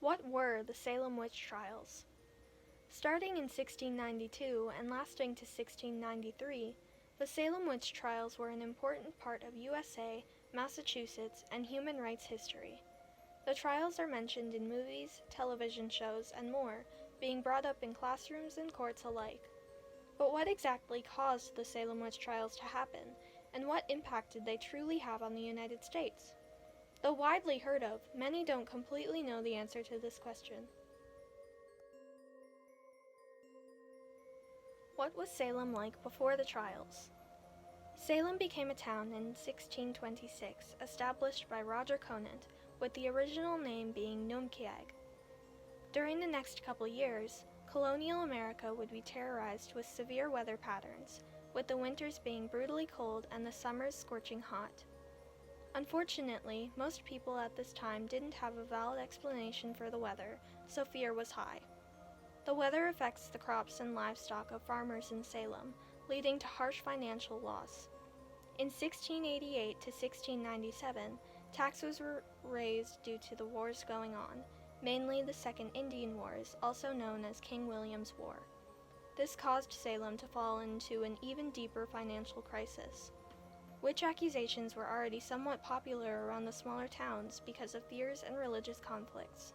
What were the Salem witch trials? Starting in 1692 and lasting to 1693, the Salem witch trials were an important part of USA, Massachusetts, and human rights history. The trials are mentioned in movies, television shows, and more, being brought up in classrooms and courts alike. But what exactly caused the Salem witch trials to happen, and what impact did they truly have on the United States? Though widely heard of, many don't completely know the answer to this question. What was Salem like before the trials? Salem became a town in 1626, established by Roger Conant, with the original name being Numkiag. During the next couple years, colonial America would be terrorized with severe weather patterns, with the winters being brutally cold and the summers scorching hot. Unfortunately, most people at this time didn't have a valid explanation for the weather, so fear was high. The weather affects the crops and livestock of farmers in Salem, leading to harsh financial loss. In 1688 to 1697, taxes were raised due to the wars going on, mainly the Second Indian Wars, also known as King William's War. This caused Salem to fall into an even deeper financial crisis. Witch accusations were already somewhat popular around the smaller towns because of fears and religious conflicts.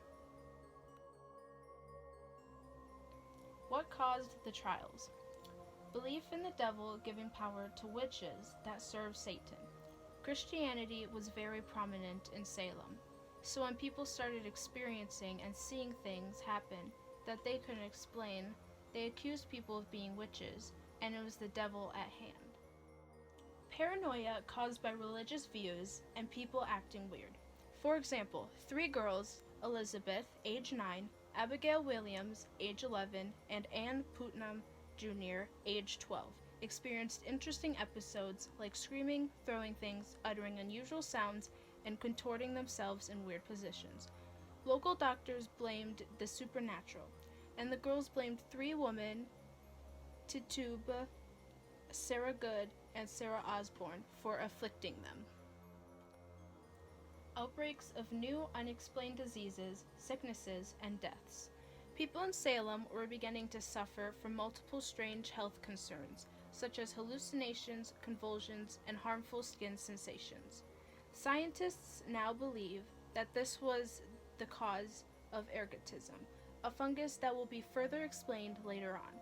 What caused the trials? Belief in the devil giving power to witches that serve Satan. Christianity was very prominent in Salem, so when people started experiencing and seeing things happen that they couldn't explain, they accused people of being witches, and it was the devil at hand. Paranoia caused by religious views and people acting weird. For example, 3 girls, Elizabeth, age 9, Abigail Williams, age 11, and Anne Putnam Jr., age 12, experienced interesting episodes like screaming, throwing things, uttering unusual sounds, and contorting themselves in weird positions. Local doctors blamed the supernatural, and the girls blamed 3 women, Tituba, Sarah Good, and Sarah Osborne, for afflicting them. Outbreaks of new unexplained diseases, sicknesses, and deaths. People in Salem were beginning to suffer from multiple strange health concerns, such as hallucinations, convulsions, and harmful skin sensations. Scientists now believe that this was the cause of ergotism, a fungus that will be further explained later on.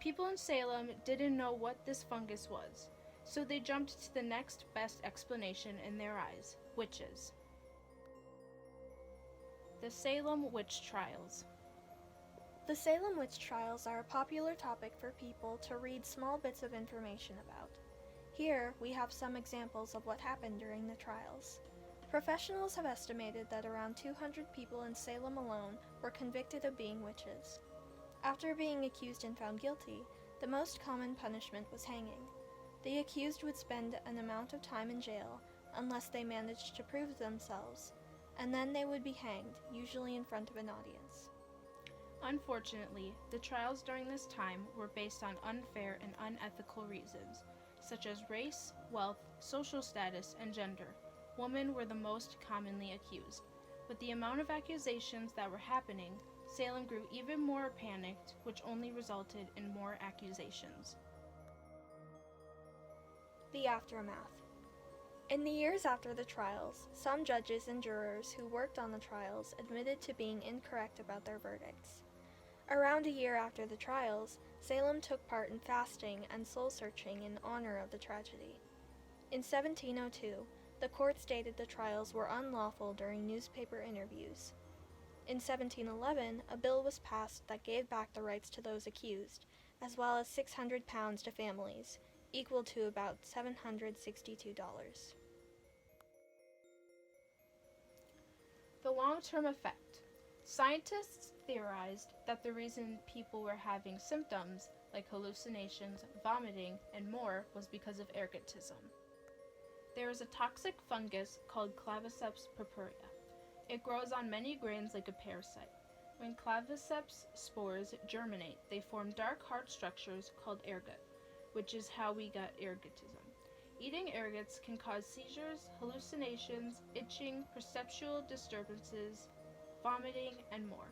People in Salem didn't know what this fungus was, so they jumped to the next best explanation in their eyes: witches. The Salem Witch Trials. The Salem witch trials are a popular topic for people to read small bits of information about. Here, we have some examples of what happened during the trials. Professionals have estimated that around 200 people in Salem alone were convicted of being witches. After being accused and found guilty, the most common punishment was hanging. The accused would spend an amount of time in jail unless they managed to prove themselves, and then they would be hanged, usually in front of an audience. Unfortunately, the trials during this time were based on unfair and unethical reasons, such as race, wealth, social status, and gender. Women were the most commonly accused. With the amount of accusations that were happening, Salem grew even more panicked, which only resulted in more accusations. The aftermath. In the years after the trials, some judges and jurors who worked on the trials admitted to being incorrect about their verdicts. Around a year after the trials, Salem took part in fasting and soul-searching in honor of the tragedy. In 1702, the court stated the trials were unlawful during newspaper interviews. In 1711, a bill was passed that gave back the rights to those accused, as well as £600 to families, equal to about $762. The long-term effect. Scientists theorized that the reason people were having symptoms like hallucinations, vomiting, and more was because of ergotism. There is a toxic fungus called Claviceps purpurea. It grows on many grains like a parasite. When Claviceps spores germinate, they form dark, hard structures called ergot, which is how we got ergotism. Eating ergots can cause seizures, hallucinations, itching, perceptual disturbances, vomiting, and more.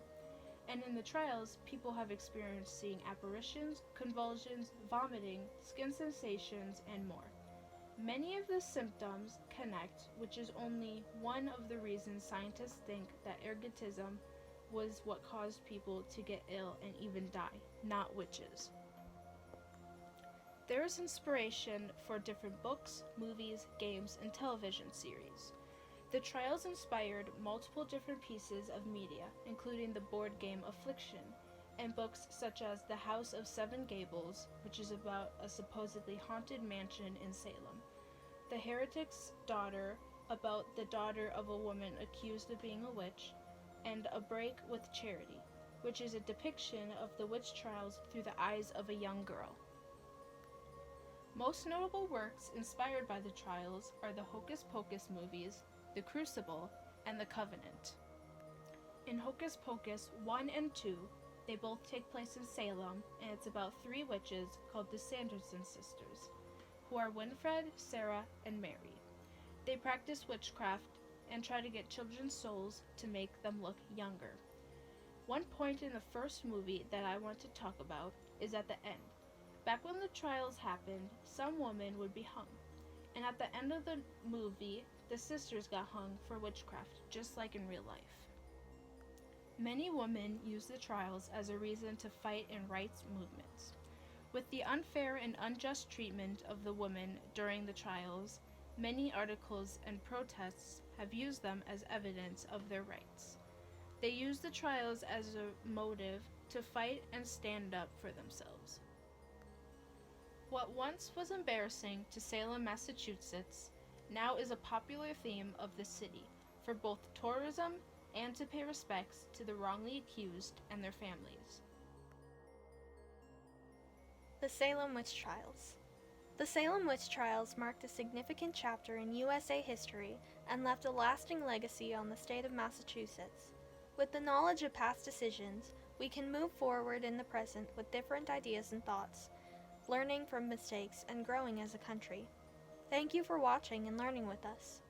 And in the trials, people have experienced seeing apparitions, convulsions, vomiting, skin sensations, and more. Many of the symptoms connect, which is only one of the reasons scientists think that ergotism was what caused people to get ill and even die, not witches. There is inspiration for different books, movies, games, and television series. The trials inspired multiple different pieces of media, including the board game Affliction, and books such as The House of Seven Gables, which is about a supposedly haunted mansion in Salem, The Heretic's Daughter, about the daughter of a woman accused of being a witch, and A Break with Charity, which is a depiction of the witch trials through the eyes of a young girl. Most notable works inspired by the trials are the Hocus Pocus movies, The Crucible, and The Covenant. In Hocus Pocus 1 and 2, they both take place in Salem, and it's about three witches called the Sanderson sisters, who are Winifred, Sarah, and Mary. They practice witchcraft and try to get children's souls to make them look younger. One point in the first movie that I want to talk about is at the end. Back when the trials happened, some woman would be hung, and at the end of the movie, the sisters got hung for witchcraft, just like in real life. Many women use the trials as a reason to fight in rights movements. With the unfair and unjust treatment of the women during the trials, many articles and protests have used them as evidence of their rights. They use the trials as a motive to fight and stand up for themselves. What once was embarrassing to Salem, Massachusetts, now is a popular theme of the city for both tourism and to pay respects to the wrongly accused and their families. The Salem Witch Trials. The Salem Witch Trials marked a significant chapter in USA history and left a lasting legacy on the state of Massachusetts. With the knowledge of past decisions, we can move forward in the present with different ideas and thoughts, learning from mistakes and growing as a country. Thank you for watching and learning with us.